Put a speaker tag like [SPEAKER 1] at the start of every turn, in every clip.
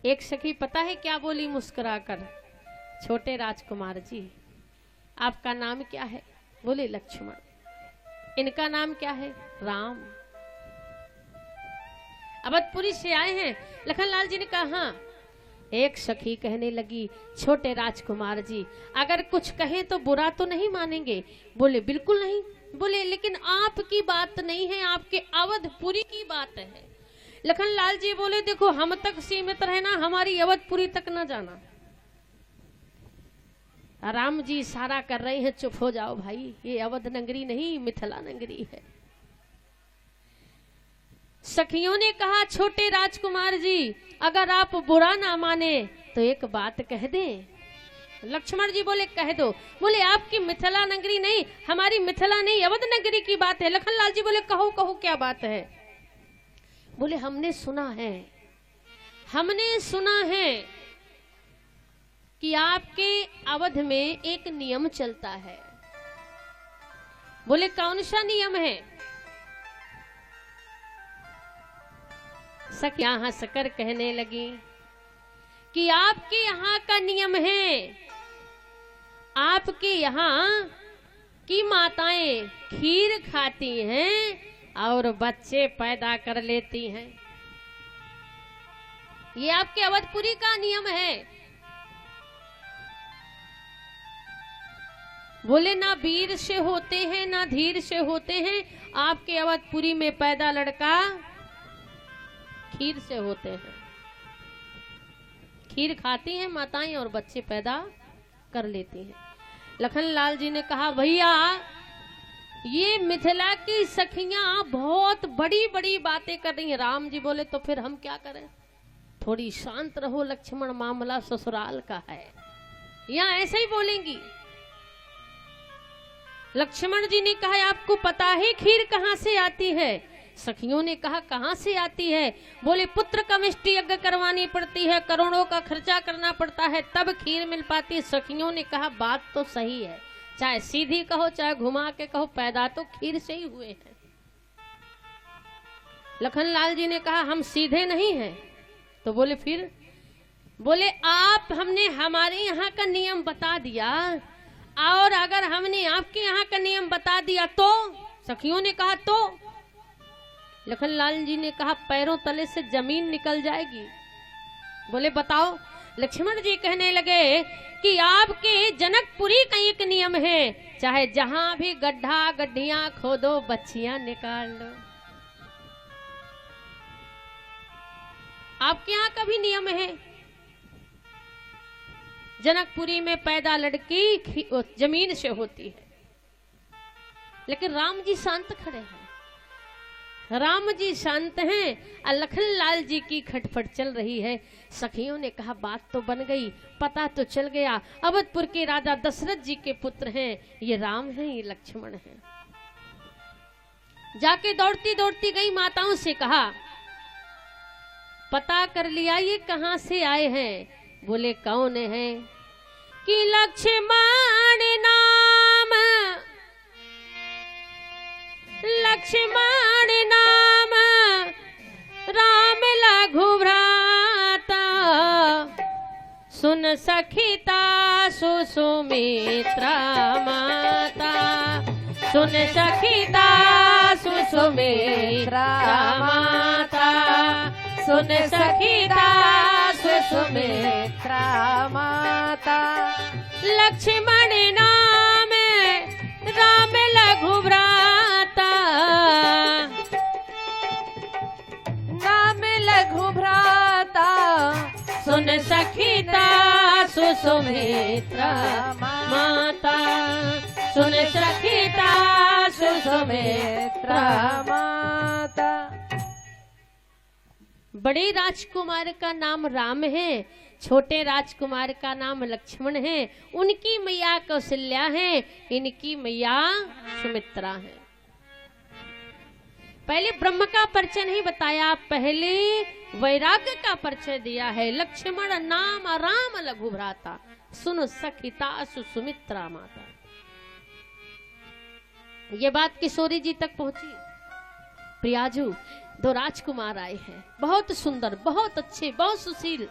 [SPEAKER 1] एक सखी पता है क्या बोली मुस्कुराकर, छोटे राजकुमार जी आपका नाम क्या है? बोले लक्ष्मण। इनका नाम क्या है? राम। अवधपुरी से आए हैं। लखनलाल जी ने कहा हाँ। एक सखी कहने लगी, छोटे राजकुमार जी अगर कुछ कहें तो बुरा तो नहीं मानेंगे? बोले बिल्कुल नहीं। बोले लेकिन आपकी बात नहीं है, आपके अवधपुरी की बात है। लखनलाल जी बोले देखो हम तक सीमित रहना, हमारी अवधपुरी तक न जाना। राम जी इशारा कर रहे हैं चुप हो जाओ भाई, ये अवध नगरी नहीं मिथिला नगरी है। सखियों ने कहा छोटे राजकुमार जी अगर आप बुरा ना माने तो एक बात कह दें। लक्ष्मण जी बोले कह दो। बोले आपकी मिथिला नगरी नहीं, हमारी मिथिला नहीं अवध नगरी की बात है। लखनलाल जी बोले कहो कहो क्या बात है? बोले हमने सुना है कि आपके अवध में एक नियम चलता है। बोले कौन सा नियम है? सखियां हंसकर कहने लगी कि आपके यहाँ का नियम है, आपके यहाँ की माताएं खीर खाती हैं और बच्चे पैदा कर लेती हैं। ये आपके अवधपुरी का नियम है। बोले ना वीर से होते हैं ना धीर से होते हैं, आपके अवधपुरी में पैदा लड़का खीर से होते हैं। खीर खाती हैं माताएं और बच्चे पैदा कर लेती हैं। लखनलाल जी ने कहा भैया ये मिथिला की सखियां बहुत बड़ी बड़ी बातें कर रही हैं। राम जी बोले तो फिर हम क्या करें? थोड़ी शांत रहो लक्ष्मण, मामला ससुराल का है, यहाँ ऐसे ही बोलेंगी। लक्ष्मण जी ने कहा आपको पता है खीर कहाँ से आती है? सखियों ने कहा कहाँ से आती है? बोले पुत्र कमिष्टि यज्ञ करवानी पड़ती है, करोड़ों का खर्चा करना पड़ता है तब खीर मिल पाती है। सखियों ने कहा बात तो सही है, चाहे सीधी कहो चाहे घुमा के कहो, पैदा तो खीर से ही हुए हैं। लखनलाल जी ने कहा हम सीधे नहीं हैं। तो बोले फिर? बोले आप हमने हमारे यहाँ का नियम बता दिया और अगर हमने आपके यहाँ का नियम बता दिया तो? सखियों ने कहा तो? लखनलाल जी ने कहा पैरों तले से जमीन निकल जाएगी। बोले बताओ। लक्ष्मण जी कहने लगे कि आपके जनकपुरी का एक नियम है, चाहे जहां भी गड्ढा गड्ढियां खोदो बच्चियां निकाल लो। आपके यहाँ का भी नियम है, जनकपुरी में पैदा लड़की जमीन से होती है। लेकिन राम जी शांत खड़े हैं। राम जी शांत हैं और लखनलाल जी की खटपट चल रही है। सखियों ने कहा बात तो बन गई, पता तो चल गया, अवधपुर के राजा दशरथ जी के पुत्र हैं, ये राम हैं ये लक्ष्मण हैं। जाके दौड़ती दौड़ती गई माताओं से कहा पता कर लिया ये कहां से आए हैं? बोले कौन है? कि लक्ष्मण नाम, लक्ष्मण नाम राम लघु भ्राता, सुन सखिता सुसुमित्रा माता, सुन सखिता सुसुमित्रा माता, सुन सखिता सुसुमित्रा माता। लक्ष्मण नाम राम लघु भ्राता, राम लघु भ्राता, सुन सखिता सुसुमित्रा माता, सुन सखिता सुसुमित्रा माता। बड़े राजकुमार का नाम राम है, छोटे राजकुमार का नाम लक्ष्मण है। उनकी मैया कौशल्या है, इनकी मैया सुमित्रा है। पहले ब्रह्म का परिचय नहीं बताया, पहले वैराग्य का परिचय दिया है। लक्ष्मण नाम राम लघु भ्राता, सुन सखिता सुमित्रा माता। ये बात किशोरी जी तक पहुंची। प्रियाजू, दो राजकुमार आए हैं, बहुत सुंदर, बहुत अच्छे, बहुत सुशील,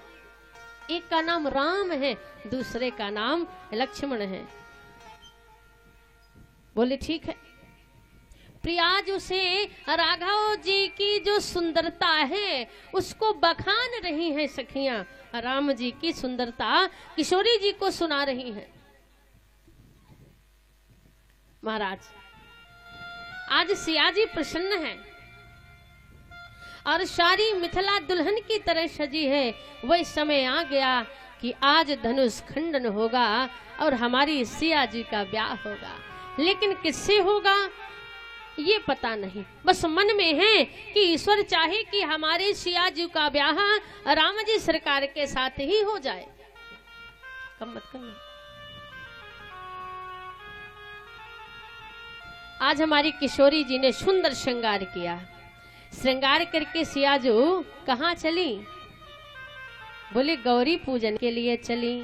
[SPEAKER 1] एक का नाम राम है, दूसरे का नाम लक्ष्मण है। बोले ठीक है। प्रियाज उसे राघव जी की जो सुंदरता है उसको बखान रही हैं सखियां, राम जी की सुंदरता किशोरी जी को सुना रही हैं। महाराज आज सिया जी प्रसन्न है और सारी मिथिला दुल्हन की तरह सजी है। वही समय आ गया कि आज धनुष खंडन होगा और हमारी सिया जी का ब्याह होगा, लेकिन किससे होगा ये पता नहीं। बस मन में है कि ईश्वर चाहे कि हमारे सिया जी का ब्याह राम जी सरकार के साथ ही हो जाए। कम मत करना। आज हमारी किशोरी जी ने सुंदर श्रृंगार किया। श्रृंगार करके सियाजू कहाँ चली? बोले गौरी पूजन के लिए चली।